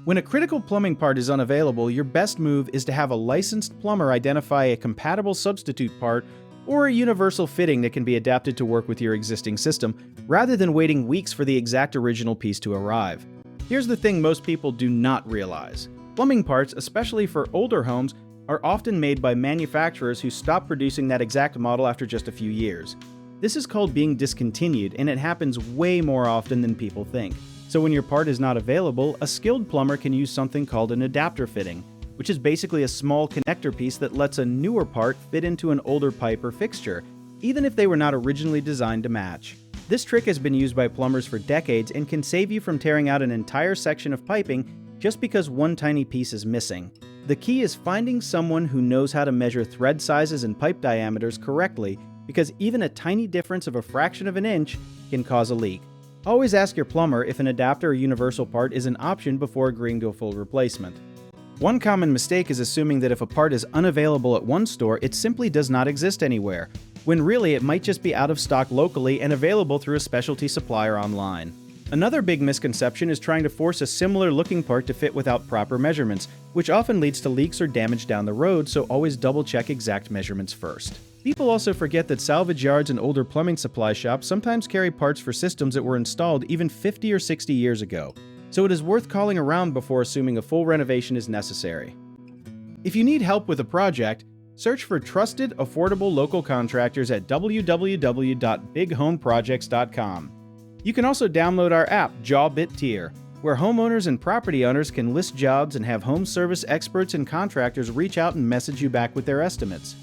When a critical plumbing part is unavailable, your best move is to have a licensed plumber identify a compatible substitute part or a universal fitting that can be adapted to work with your existing system, rather than waiting weeks for the exact original piece to arrive. Here's the thing most people do not realize. Plumbing parts, especially for older homes, are often made by manufacturers who stop producing that exact model after just a few years. This is called being discontinued, and it happens way more often than people think. So when your part is not available, a skilled plumber can use something called an adapter fitting, which is basically a small connector piece that lets a newer part fit into an older pipe or fixture, even if they were not originally designed to match. This trick has been used by plumbers for decades and can save you from tearing out an entire section of piping just because one tiny piece is missing. The key is finding someone who knows how to measure thread sizes and pipe diameters correctly, because even a tiny difference of a fraction of an inch can cause a leak. Always ask your plumber if an adapter or universal part is an option before agreeing to a full replacement. One common mistake is assuming that if a part is unavailable at one store, it simply does not exist anywhere, when really it might just be out of stock locally and available through a specialty supplier online. Another big misconception is trying to force a similar looking part to fit without proper measurements, which often leads to leaks or damage down the road, so always double check exact measurements first. People also forget that salvage yards and older plumbing supply shops sometimes carry parts for systems that were installed even 50 or 60 years ago, so it is worth calling around before assuming a full renovation is necessary. If you need help with a project, search for trusted, affordable local contractors at www.bighomeprojects.com. You can also download our app, Jawbit Tier, where homeowners and property owners can list jobs and have home service experts and contractors reach out and message you back with their estimates.